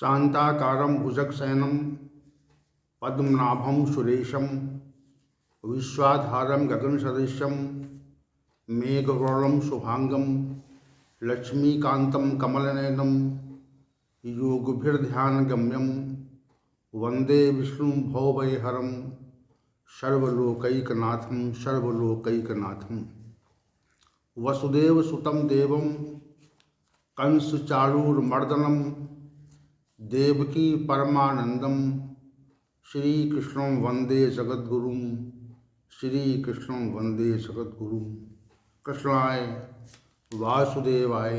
शांताकारं भुजगशयनं पद्मनाभं सुरेशं विश्वाधारं गगनसदृशं मेघवर्णं शुभांगं लक्ष्मीकान्तं कमलनयनं योगभिर्ध्यानगम्यं वन्दे विष्णुं भवभयहरं सर्वलोकैकनाथं वसुदेवसुतं देवं कंसचाणूरमर्दनं देवकी परमानंदम श्रीकृष्णं वंदे जगद्गुरुं श्रीकृष्णं वंदे जगद्गुरुं। कृष्णाय वासुदेवाय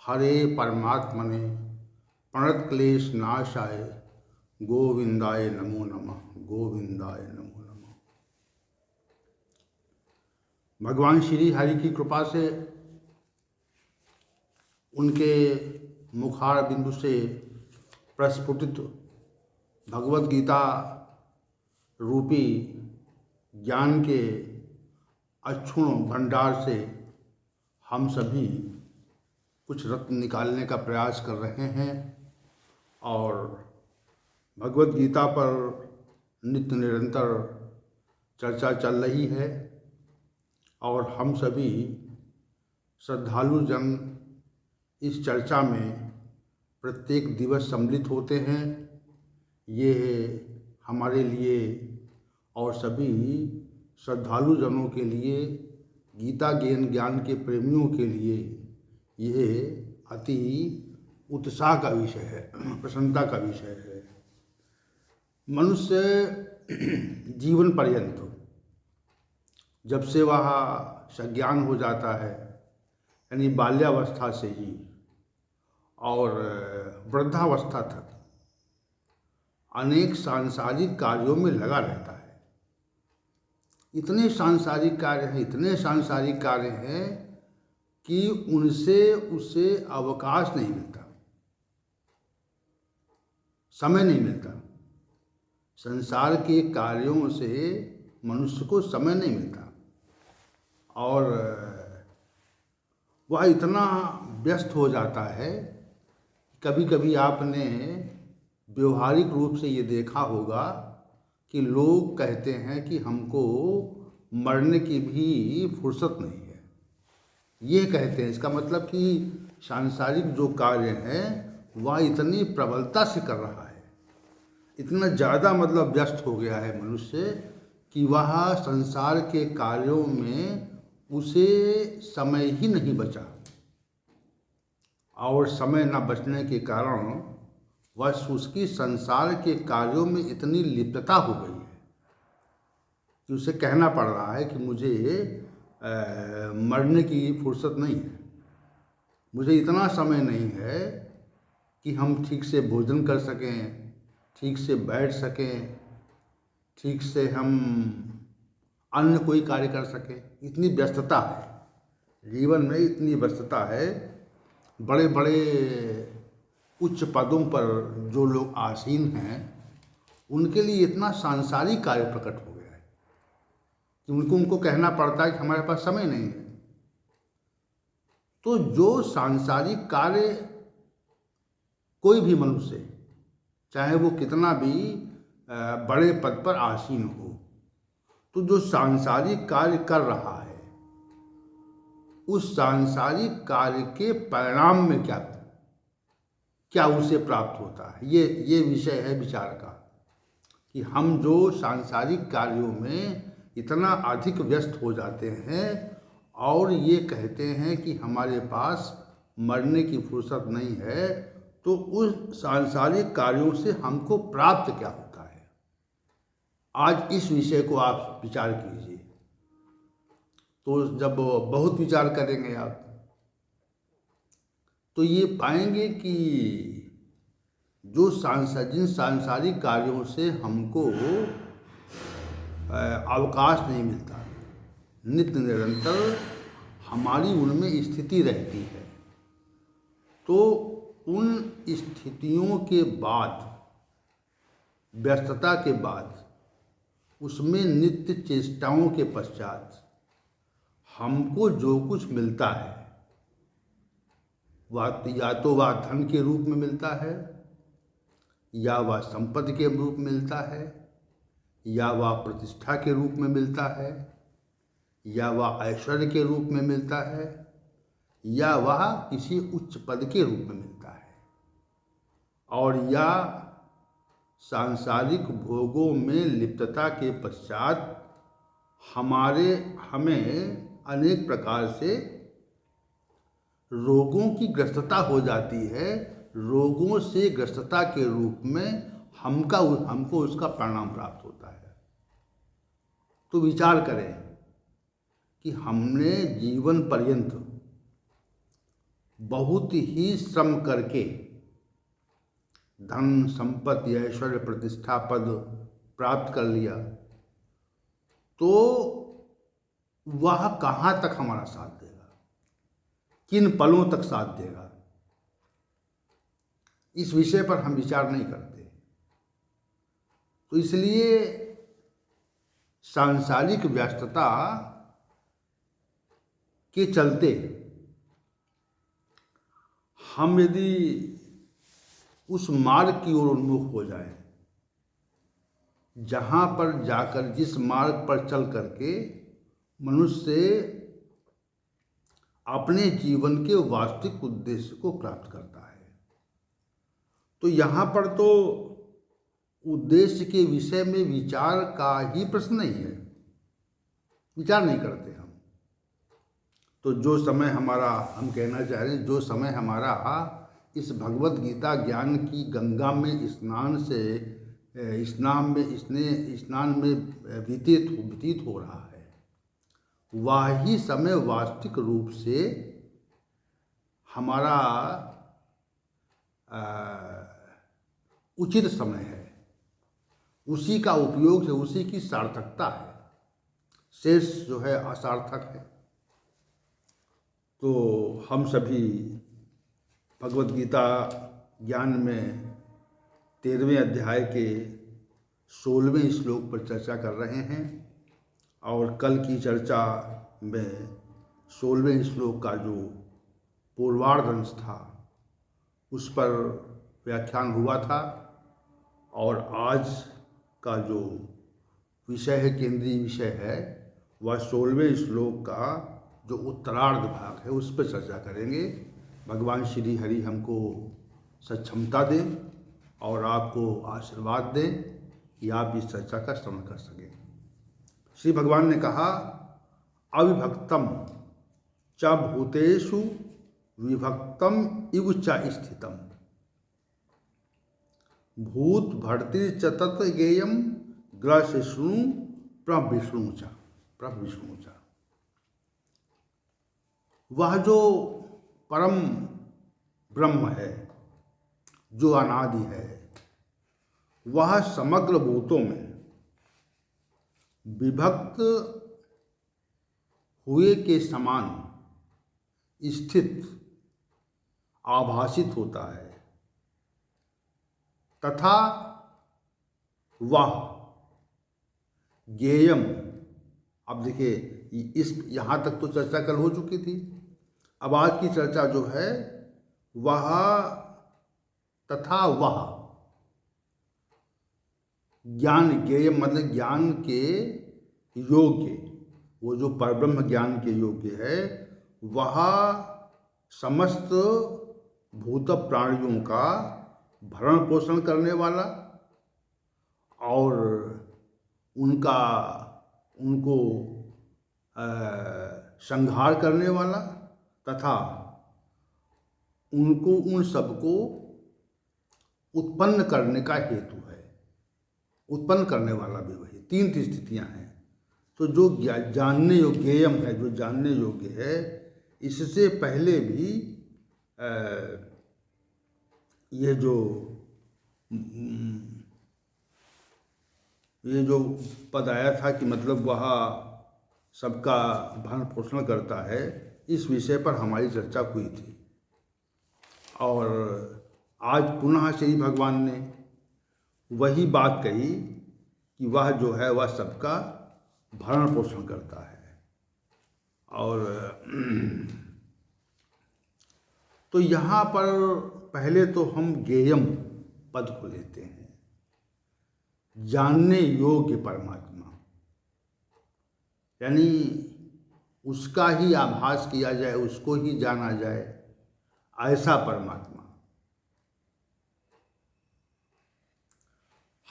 हरे परमात्मने प्रणतक्लेशनाशाय गोविंदाय नमो नमः, गोविंदाय नमो नमः। भगवान श्री हरि की कृपा से उनके मुखार बिंदु से प्रस्फुटित भगवत गीता रूपी ज्ञान के अक्षुण भंडार से हम सभी कुछ रत्न निकालने का प्रयास कर रहे हैं और भगवत गीता पर नित्य निरंतर चर्चा चल रही है और हम सभी श्रद्धालु जन इस चर्चा में प्रत्येक दिवस सम्मिलित होते हैं। ये हमारे लिए और सभी श्रद्धालु जनों के लिए, गीता ज्ञान के प्रेमियों के लिए यह अति उत्साह का विषय है, प्रसन्नता का विषय है। मनुष्य जीवन पर्यंत जब से वह सज्ञान हो जाता है, यानी बाल्यावस्था से ही और वृद्धावस्था तक अनेक सांसारिक कार्यों में लगा रहता है। इतने सांसारिक कार्य हैं कि उनसे उसे अवकाश नहीं मिलता, समय नहीं मिलता। संसार के कार्यों से मनुष्य को समय नहीं मिलता और वह इतना व्यस्त हो जाता है। कभी कभी आपने व्यवहारिक रूप से ये देखा होगा कि लोग कहते हैं कि हमको मरने की भी फुर्सत नहीं है। ये कहते हैं, इसका मतलब कि सांसारिक जो कार्य हैं वह इतनी प्रबलता से कर रहा है, इतना ज़्यादा मतलब व्यस्त हो गया है मनुष्य कि वह संसार के कार्यों में उसे समय ही नहीं बचा और समय न बचने के कारण वह उसकी संसार के कार्यों में इतनी लिप्तता हो गई है कि उसे कहना पड़ रहा है कि मुझे मरने की फुर्सत नहीं है, मुझे इतना समय नहीं है कि हम ठीक से भोजन कर सकें, ठीक से बैठ सकें, ठीक से हम अन्य कोई कार्य कर सकें। इतनी व्यस्तता है जीवन में, इतनी व्यस्तता है। बड़े बड़े उच्च पदों पर जो लोग आसीन हैं उनके लिए इतना सांसारिक कार्य प्रकट हो गया है कि उनको कहना पड़ता है कि हमारे पास समय नहीं है। तो जो सांसारिक कार्य कोई भी मनुष्य, चाहे वो कितना भी बड़े पद पर आसीन हो, तो जो सांसारिक कार्य कर रहा है उस सांसारिक कार्य के परिणाम में क्या उसे प्राप्त होता है, ये विषय है विचार का। कि हम जो सांसारिक कार्यों में इतना अधिक व्यस्त हो जाते हैं और ये कहते हैं कि हमारे पास मरने की फुर्सत नहीं है, तो उस सांसारिक कार्यों से हमको प्राप्त क्या होता है। आज इस विषय को आप विचार कीजिए। तो जब बहुत विचार करेंगे आप तो ये पाएंगे कि जो जिन सांसारिक कार्यों से हमको अवकाश नहीं मिलता, नित्य निरंतर हमारी उनमें स्थिति रहती है, तो उन स्थितियों के बाद, व्यस्तता के बाद, उसमें नित्य चेष्टाओं के पश्चात हमको जो कुछ मिलता है वह या तो वह धन के रूप में मिलता है, या वह संपत्ति के रूप में मिलता है, या वह प्रतिष्ठा के रूप में मिलता है, या वह ऐश्वर्य के रूप में मिलता है, या वह किसी उच्च पद के रूप में मिलता है, और या सांसारिक भोगों में लिप्तता के पश्चात हमें अनेक प्रकार से रोगों की ग्रस्तता हो जाती है। रोगों से ग्रस्तता के रूप में हमको उसका परिणाम प्राप्त होता है। तो विचार करें कि हमने जीवन पर्यंत बहुत ही श्रम करके धन संपत्ति ऐश्वर्य प्रतिष्ठा पद प्राप्त कर लिया, तो वह कहाँ तक हमारा साथ देगा, किन पलों तक साथ देगा, इस विषय पर हम विचार नहीं करते। तो इसलिए सांसारिक व्यस्तता के चलते हम यदि उस मार्ग की ओर उन्मुख हो जाए जहाँ पर जाकर, जिस मार्ग पर चल करके मनुष्य अपने जीवन के वास्तविक उद्देश्य को प्राप्त करता है, तो यहाँ पर तो उद्देश्य के विषय में विचार का ही प्रश्न नहीं है, विचार नहीं करते हम। तो जो समय हमारा, हम कहना चाह रहे हैं, जो समय हमारा इस भगवत गीता ज्ञान की गंगा में स्नान में व्यतीत हो रहा है, वही समय वास्तविक रूप से हमारा उचित समय है, उसी का उपयोग है, उसी की सार्थकता है, शेष जो है असार्थक है। तो हम सभी भगवत गीता ज्ञान में 13वें अध्याय के 16वें श्लोक पर चर्चा कर रहे हैं, और कल की चर्चा में 16वें श्लोक का जो पूर्वार्ध अंश था उस पर व्याख्यान हुआ था, और आज का जो विषय है, केंद्रीय विषय है, वह 16वें श्लोक का जो उत्तरार्ध भाग है उस पर चर्चा करेंगे। भगवान श्री हरि हमको सक्षमता दें और आपको आशीर्वाद दें कि आप इस चर्चा का श्रवण कर सकें। श्री भगवान ने कहा, अविभक्तम च भूतेषु विभक्तम इव च स्थितम भूत भर्तिर च तत् ज्ञेयम ग्रसिष्णु प्रविष्णु च। वह जो परम ब्रह्म है, जो अनादि है, वह समग्र भूतों में विभक्त हुए के समान स्थित आभासित होता है, तथा वह ज्ञेयम। अब देखिए, इस यहाँ तक तो चर्चा कल हो चुकी थी, अब आज की चर्चा जो है वह तथा वह ज्ञान, ज्ञेय मतलब ज्ञान के योग्य, वो जो परब्रह्म ज्ञान के योग्य है, वह समस्त भूत प्राणियों का भरण पोषण करने वाला और उनको संहार करने वाला, तथा उनको, उन सबको उत्पन्न करने का हेतु है। उत्पन्न करने वाला भी वही, तीन स्थितियां हैं। तो जो जानने योग्य ज्ञेयम है, जो जानने योग्य है, इससे पहले भी ये जो पद आया था कि मतलब वह सबका भरण पोषण करता है, इस विषय पर हमारी चर्चा हुई थी। और आज पुनः श्री भगवान ने वही बात कही कि वह जो है वह सबका भरण पोषण करता है। और तो यहाँ पर पहले तो हम ज्ञेयम पद को लेते हैं। जानने योग्य परमात्मा, यानी उसका ही आभास किया जाए, उसको ही जाना जाए, ऐसा परमात्मा।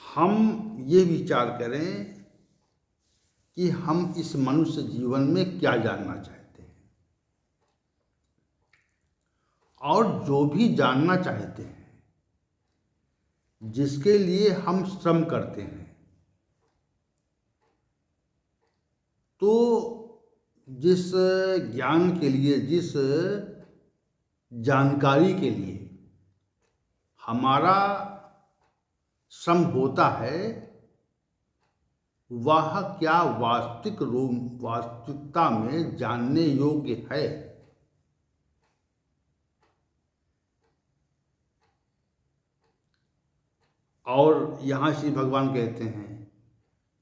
हम ये विचार करें कि हम इस मनुष्य जीवन में क्या जानना चाहते हैं, और जो भी जानना चाहते हैं, जिसके लिए हम श्रम करते हैं, तो जिस ज्ञान के लिए, जिस जानकारी के लिए हमारा श्रम होता है, वह क्या वास्तविकता में जानने योग्य है? और यहाँ श्री भगवान कहते हैं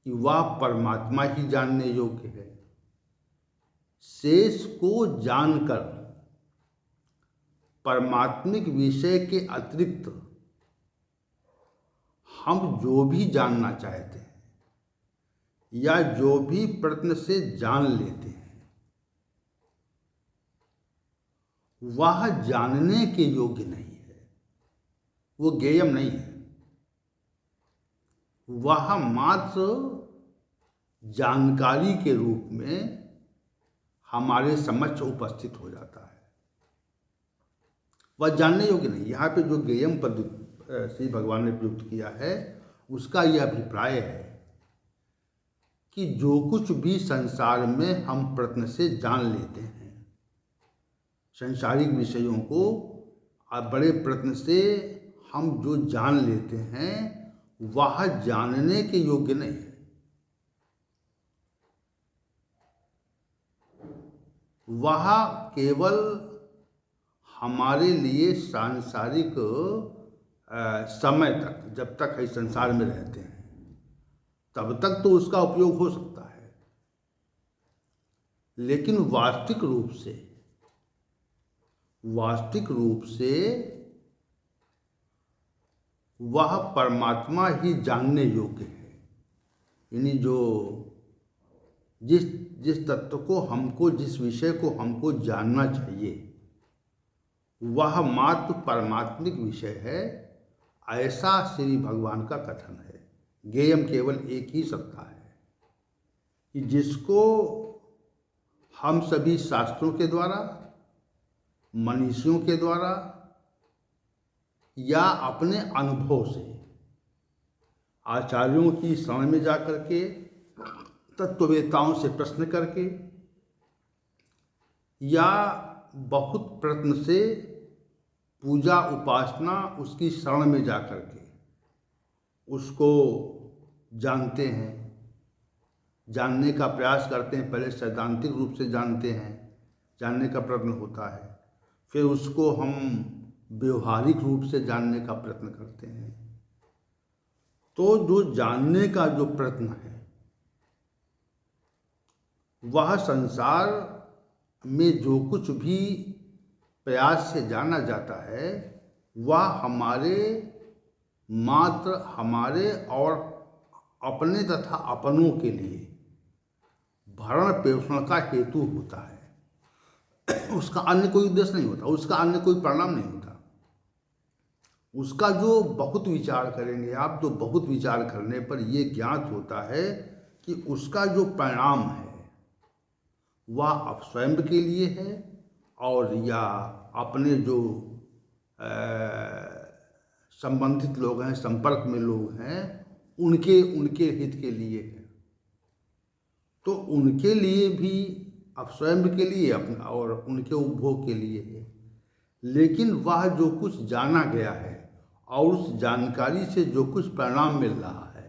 कि वह परमात्मा ही जानने योग्य है। शेष को जानकर परमात्मिक विषय के अतिरिक्त हम जो भी जानना चाहते हैं या जो भी प्रश्न से जान लेते हैं, वह जानने के योग्य नहीं है, वो ज्ञेयम नहीं है। वह मात्र जानकारी के रूप में हमारे समक्ष उपस्थित हो जाता है, वह जानने योग्य नहीं। यहाँ पे जो ज्ञेयम पद श्री भगवान ने प्रयुक्त किया है, उसका यह अभिप्राय है कि जो कुछ भी संसार में हम प्रश्न से जान लेते हैं, संसारिक विषयों को बड़े प्रश्न से हम जो जान लेते हैं, वह जानने के योग्य नहीं है। वह केवल हमारे लिए सांसारिक समय तक, जब तक इस संसार में रहते हैं, तब तक तो उसका उपयोग हो सकता है, लेकिन वास्तविक रूप से वह परमात्मा ही जानने योग्य है। यानी जो जिस तत्व को हमको, जिस विषय को हमको जानना चाहिए, वह मात्र परमात्मिक विषय है, ऐसा श्री भगवान का कथन है। ज्ञेयम केवल एक ही सत्ता है कि जिसको हम सभी शास्त्रों के द्वारा, मनीषियों के द्वारा या अपने अनुभव से, आचार्यों की शरण में जाकर के, तत्ववेताओं से प्रश्न करके, या बहुत प्रश्न से पूजा उपासना उसकी शरण में जाकर के उसको जानते हैं, जानने का प्रयास करते हैं। पहले सैद्धांतिक रूप से जानते हैं, जानने का प्रयत्न होता है, फिर उसको हम व्यवहारिक रूप से जानने का प्रयत्न करते हैं। तो जो जानने का जो प्रयत्न है, वह संसार में जो कुछ भी प्रयास से जाना जाता है, वह मात्र हमारे और अपने तथा अपनों के लिए भरण पोषण का हेतु होता है। उसका अन्य कोई उद्देश्य नहीं होता, उसका अन्य कोई परिणाम नहीं होता। उसका जो बहुत विचार करेंगे आप, तो बहुत विचार करने पर ये ज्ञात होता है कि उसका जो परिणाम है, वह आप स्वयं के लिए है, और या अपने जो संबंधित लोग हैं, संपर्क में लोग हैं, उनके हित के लिए है। तो उनके लिए भी, अब स्वयं के लिए अपना और उनके उपभोग के लिए है। लेकिन वह जो कुछ जाना गया है और उस जानकारी से जो कुछ परिणाम मिल रहा है,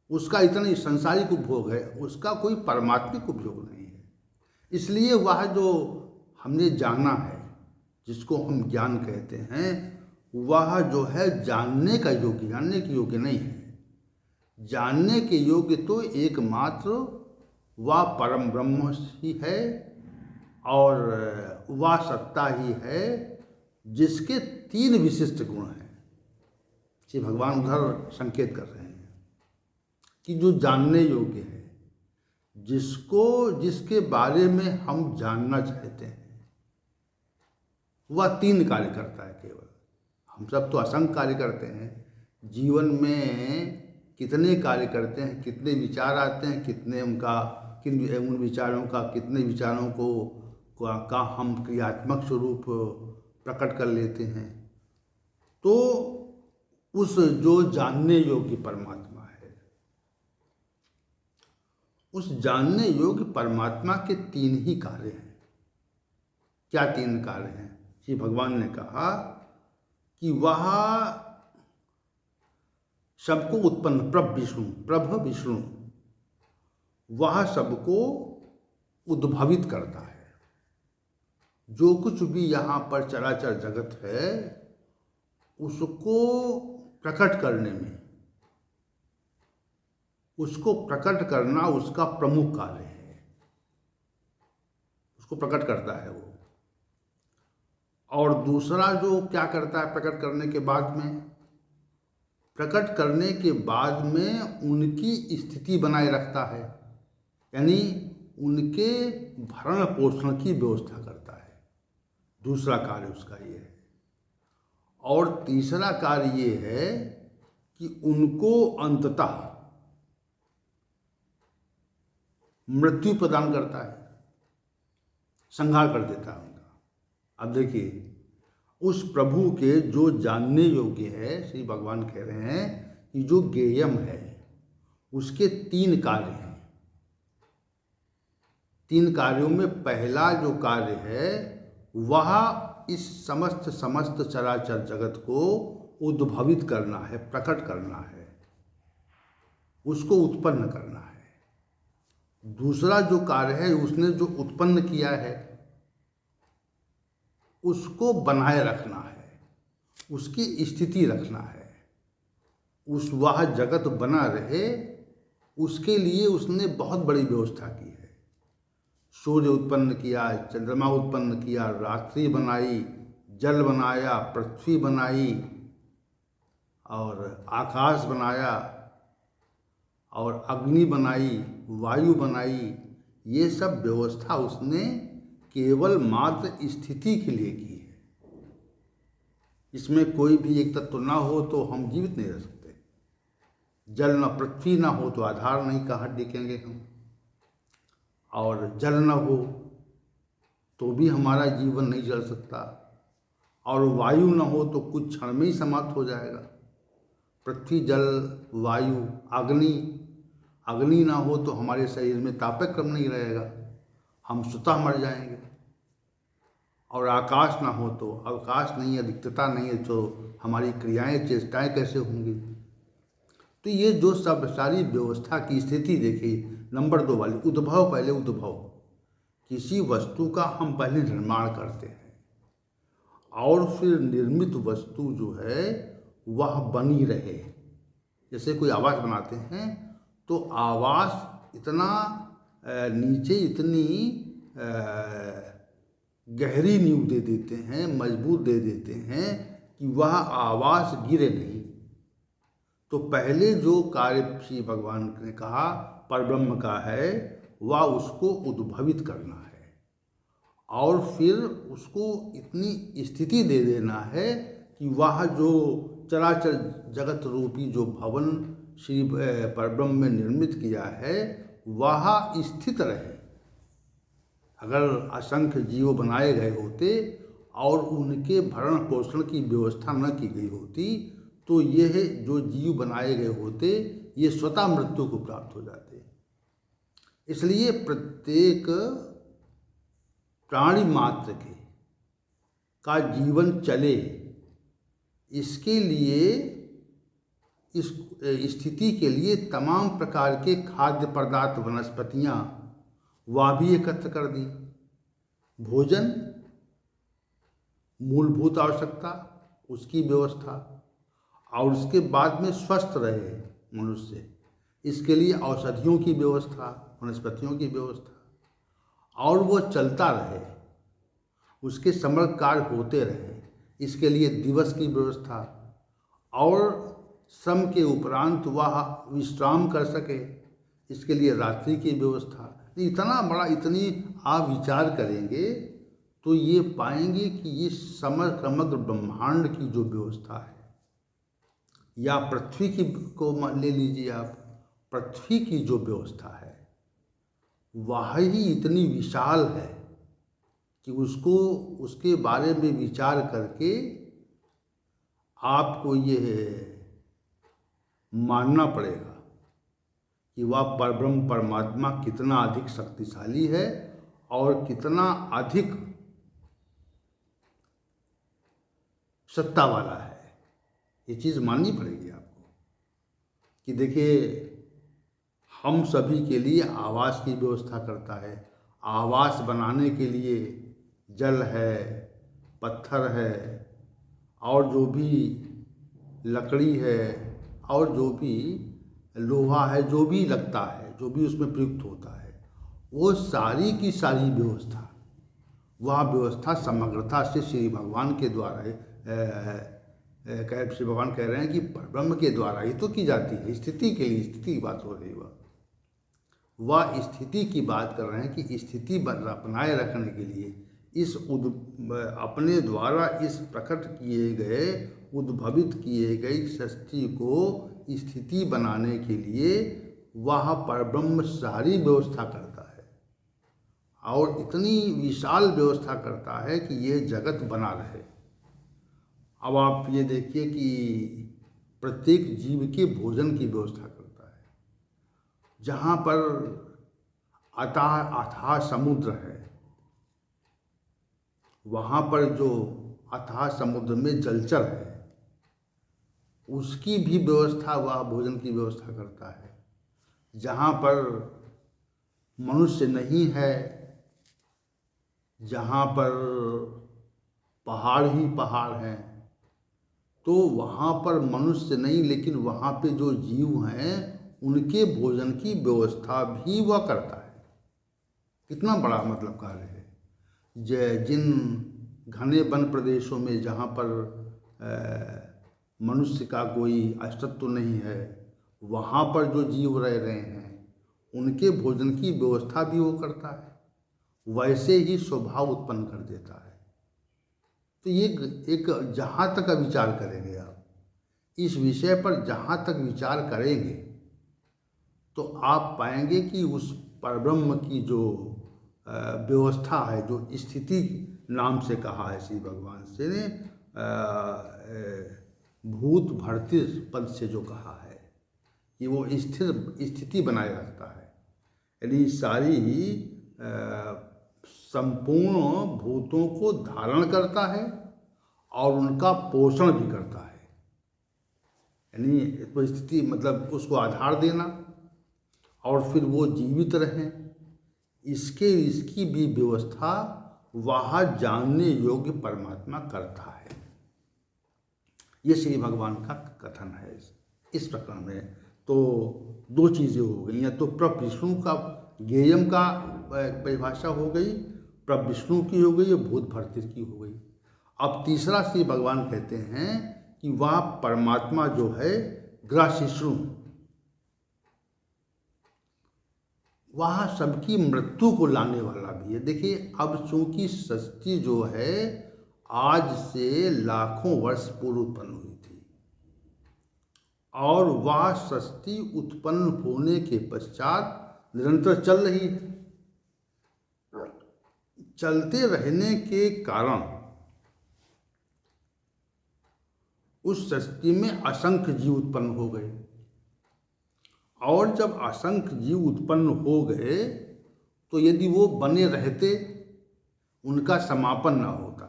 उसका इतना ही सांसारिक उपभोग है, उसका कोई परमात्मिक उपयोग नहीं है। इसलिए वह जो हमने जाना है, जिसको हम ज्ञान कहते हैं, वह जो है जानने का योग्य, जानने के योग्य नहीं है। जानने के योग्य तो एकमात्र वह परम ब्रह्म ही है, और वह सत्ता ही है जिसके 3 विशिष्ट गुण हैं। श्री भगवान उधर संकेत कर रहे हैं कि जो जानने योग्य है, जिसके बारे में हम जानना चाहते हैं, वह 3 कार्य करता है केवल। हम सब तो असंख्य कार्य करते हैं जीवन में, कितने कार्य करते हैं, कितने विचार आते हैं, कितने उन विचारों का कितने विचारों का हम क्रियात्मक स्वरूप प्रकट कर लेते हैं। तो उस जो जानने योग्य परमात्मा है, उस जानने योग्य परमात्मा के 3 ही कार्य हैं। क्या 3 कार्य हैं? श्री भगवान ने कहा कि वह सबको उत्पन्न, प्रभ विष्णु, वह सबको उद्भवित करता है। जो कुछ भी यहाँ पर चराचर जगत है, उसको प्रकट करने में, उसको प्रकट करना उसका प्रमुख कार्य है। उसको प्रकट करता है वो। और दूसरा जो क्या करता है प्रकट करने के बाद में, प्रकट करने के बाद में उनकी स्थिति बनाए रखता है, यानी उनके भरण पोषण की व्यवस्था करता है। दूसरा कार्य उसका ये है। और तीसरा कार्य ये है कि उनको अंततः मृत्यु प्रदान करता है, संहार कर देता है उनका। अब देखिए, उस प्रभु के जो जानने योग्य है, श्री भगवान कह रहे हैं कि जो ज्ञेयम है, उसके 3 कार्य हैं। 3 कार्यों में पहला जो कार्य है वह इस समस्त चराचर जगत को उद्भवित करना है, प्रकट करना है, उसको उत्पन्न करना है। दूसरा जो कार्य है, उसने जो उत्पन्न किया है उसको बनाए रखना है, उसकी स्थिति रखना है, वह जगत बना रहे, उसके लिए उसने बहुत बड़ी व्यवस्था की है। सूर्य उत्पन्न किया, चंद्रमा उत्पन्न किया, रात्रि बनाई, जल बनाया, पृथ्वी बनाई, और आकाश बनाया, और अग्नि बनाई, वायु बनाई। ये सब व्यवस्था उसने केवल मात्र स्थिति के लिए की है। इसमें कोई भी एक तत्व ना हो तो हम जीवित नहीं रह सकते। जल न, पृथ्वी ना हो तो आधार नहीं, कहाँ टिकेंगे हम। और जल न हो तो भी हमारा जीवन नहीं चल सकता, और वायु न हो तो कुछ क्षण में ही समाप्त हो जाएगा। पृथ्वी, जल, वायु, अग्नि ना हो तो हमारे शरीर में तापक्रम नहीं रहेगा, हम स्वतः मर जाएंगे। और आकाश ना हो तो, अवकाश नहीं है, रिक्तता नहीं है, तो हमारी क्रियाएं, चेष्टाएं कैसे होंगी। तो ये जो सब सारी व्यवस्था की स्थिति देखी। नंबर 2 वाली उद्भव, पहले उद्भव, किसी वस्तु का हम पहले निर्माण करते हैं और फिर निर्मित वस्तु जो है वह बनी रहे। जैसे कोई आवास बनाते हैं तो आवास इतना नीचे इतनी गहरी नींव दे देते हैं, मजबूत दे देते हैं कि वह आवास गिरे नहीं। तो पहले जो कार्य श्री भगवान ने कहा परब्रह्म का है, वह उसको उद्भवित करना है और फिर उसको इतनी स्थिति दे देना है कि वह जो चराचर जगत रूपी जो भवन श्री परब्रह्म में निर्मित किया है वह स्थित रहे। अगर असंख्य जीव बनाए गए होते और उनके भरण पोषण की व्यवस्था न की गई होती तो यह जो जीव बनाए गए होते ये स्वतः मृत्यु को प्राप्त हो जाते। इसलिए प्रत्येक प्राणी मात्र का जीवन चले, इसके लिए, इस स्थिति के लिए तमाम प्रकार के खाद्य पदार्थ, वनस्पतियाँ वह भी एकत्र कर दी। भोजन, मूलभूत आवश्यकता, उसकी व्यवस्था, और उसके बाद में स्वस्थ रहे मनुष्य, इसके लिए औषधियों की व्यवस्था, वनस्पतियों की व्यवस्था, और वो चलता रहे, उसके समग्र कार्य होते रहे, इसके लिए दिवस की व्यवस्था, और श्रम के उपरांत वह विश्राम कर सके, इसके लिए रात्रि की व्यवस्था। इतना बड़ा, इतनी आप विचार करेंगे तो ये पाएंगे कि ये समग्र ब्रह्मांड की जो व्यवस्था है, या पृथ्वी की को ले लीजिए आप, पृथ्वी की जो व्यवस्था है वह ही इतनी विशाल है कि उसको, उसके बारे में विचार करके आपको ये मानना पड़ेगा कि वह परब्रह्म परमात्मा कितना अधिक शक्तिशाली है और कितना अधिक सत्ता वाला है। ये चीज़ माननी पड़ेगी आपको कि देखिए, हम सभी के लिए आवास की व्यवस्था करता है। आवास बनाने के लिए जल है, पत्थर है, और जो भी लकड़ी है, और जो भी लोहा है, जो भी लगता है, जो भी उसमें प्रयुक्त होता है, वो सारी की सारी व्यवस्था, वह व्यवस्था समग्रता से श्री भगवान के द्वारा श्री भगवान कह रहे हैं कि ब्रह्म के द्वारा ही तो की जाती है। स्थिति के लिए, स्थिति की बात हो रही है, वह स्थिति की बात कर रहे हैं कि स्थिति बनाए रखने के लिए इस अपने द्वारा इस प्रकट किए गए, उद्भवित किए गए सृष्टि को स्थिति बनाने के लिए वह परब्रह्म सारी व्यवस्था करता है, और इतनी विशाल व्यवस्था करता है कि ये जगत बना रहे। अब आप ये देखिए कि प्रत्येक जीव के भोजन की व्यवस्था करता है। जहाँ पर अथाह समुद्र है, वहाँ पर जो अथाह समुद्र में जलचर है, उसकी भी व्यवस्था, वह भोजन की व्यवस्था करता है। जहाँ पर मनुष्य नहीं है, जहाँ पर पहाड़ ही पहाड़ हैं, तो वहाँ पर मनुष्य नहीं, लेकिन वहाँ पे जो जीव हैं उनके भोजन की व्यवस्था भी वह करता है। कितना बड़ा मतलब कार्य है। जिन घने वन प्रदेशों में जहाँ पर मनुष्य का कोई अस्तित्व नहीं है, वहाँ पर जो जीव रह रहे हैं उनके भोजन की व्यवस्था भी वो करता है, वैसे ही स्वभाव उत्पन्न कर देता है। तो ये एक, जहाँ तक विचार करेंगे आप इस विषय पर, जहाँ तक विचार करेंगे तो आप पाएंगे कि उस परब्रह्म की जो व्यवस्था है, जो स्थिति नाम से कहा है श्री भगवान से ने, भूत भर्तृ पद से जो कहा है कि वो स्थिर स्थिति बनाए रखता है, यानी सारी संपूर्ण भूतों को धारण करता है और उनका पोषण भी करता है। यानी तो स्थिति मतलब उसको आधार देना और फिर वो जीवित रहें, इसकी भी व्यवस्था वह जानने योग्य परमात्मा करता है। ये श्री भगवान का कथन है इस प्रकरण में। तो दो चीज़ें हो गई, या तो प्रविष्णु का ज्ञेयम का परिभाषा हो गई, प्रविष्णु की हो गई, भूत भर्तृ की हो गई। अब तीसरा श्री भगवान कहते हैं कि वह परमात्मा जो है ग्रसिष्णु, वह सबकी मृत्यु को लाने वाला भी है। देखिए, अब चूंकि सृष्टि जो है आज से लाखों वर्ष पूर्व उत्पन्न हुई थी, और वह सृष्टि उत्पन्न होने के पश्चात निरंतर चल रही है। चलते रहने के कारण उस सृष्टि में असंख्य जीव उत्पन्न हो गए, और जब असंख्य जीव उत्पन्न हो गए तो यदि वो बने रहते, उनका समापन ना होता,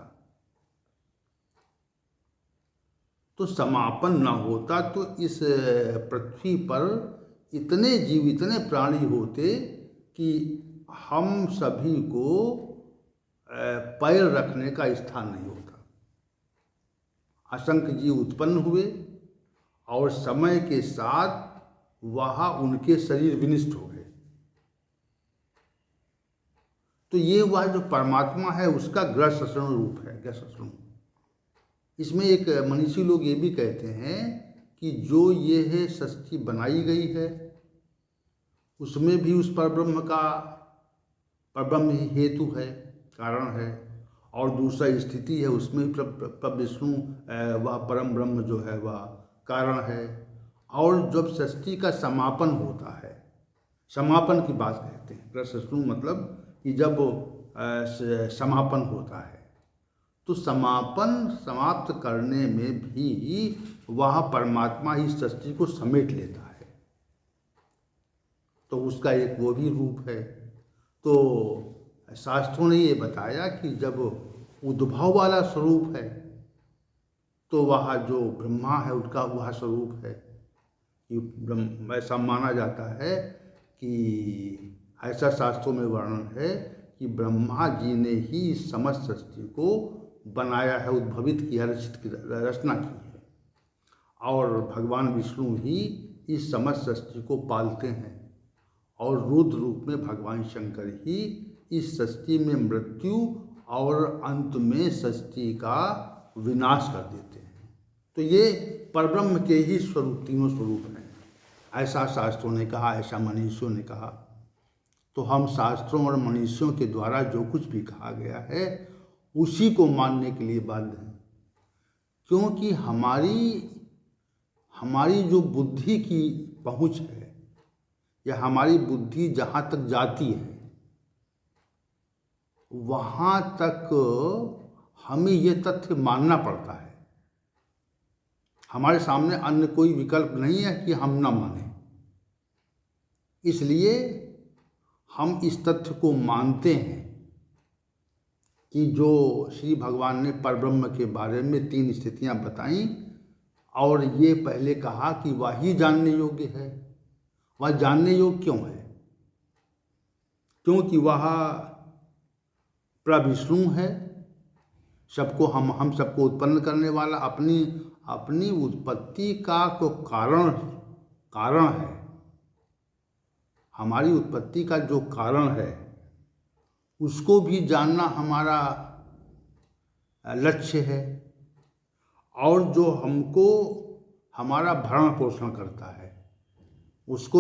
तो समापन ना होता तो इस पृथ्वी पर इतने जीव, इतने प्राणी होते कि हम सभी को पैर रखने का स्थान नहीं होता। असंख्य जीव उत्पन्न हुए और समय के साथ वहाँ उनके शरीर विनिष्ट हो गए। तो ये वह जो परमात्मा है उसका ग्रसणु रूप है, ग्रसणु। इसमें एक मनीषी लोग ये भी कहते हैं कि जो ये है सृष्टि बनाई गई है उसमें भी उस परब्रह्म का परब्रह्म ही हेतु है, कारण है, और दूसरा स्थिति है उसमें भी विष्णु वह परम ब्रह्म जो है वह कारण है। और जब सृष्टि का समापन होता है, समापन की बात कहते हैं, कृष्ण मतलब कि जब समापन होता है तो समापन समाप्त करने में भी वह परमात्मा ही सृष्टि को समेट लेता है, तो उसका एक वो भी रूप है। तो शास्त्रों ने ये बताया कि जब उद्भव वाला स्वरूप है तो वह जो ब्रह्मा है उसका वह स्वरूप है कि ब्रह्म, ऐसा माना जाता है कि ऐसा शास्त्रों में वर्णन है कि ब्रह्मा जी ने ही इस समस्त सृष्टि को बनाया है, उद्भवित किया, रचना की है, और भगवान विष्णु ही इस समस्त सृष्टि को पालते हैं, और रुद्र रूप में भगवान शंकर ही इस सृष्टि में मृत्यु और अंत में सृष्टि का विनाश कर देते हैं। तो ये परब्रह्म के ही स्वरूप, तीनों स्वरूप हैं, ऐसा शास्त्रों ने कहा, ऐसा मनीषियों ने कहा। तो हम शास्त्रों और मनीषियों के द्वारा जो कुछ भी कहा गया है उसी को मानने के लिए बाध्य हैं, क्योंकि हमारी जो बुद्धि की पहुँच है या हमारी बुद्धि जहाँ तक जाती है वहाँ तक हमें ये तथ्य मानना पड़ता है। हमारे सामने अन्य कोई विकल्प नहीं है कि हम ना माने, इसलिए हम इस तथ्य को मानते हैं कि जो श्री भगवान ने परब्रह्म के बारे में 3 स्थितियां बताई, और ये पहले कहा कि वह ही जानने योग्य है। वह जानने योग्य क्यों है? क्योंकि वह प्रविष्णु है, सबको हम सबको उत्पन्न करने वाला, अपनी उत्पत्ति का तो कारण है। हमारी उत्पत्ति का जो कारण है उसको भी जानना हमारा लक्ष्य है, और जो हमको हमारा भरण पोषण करता है उसको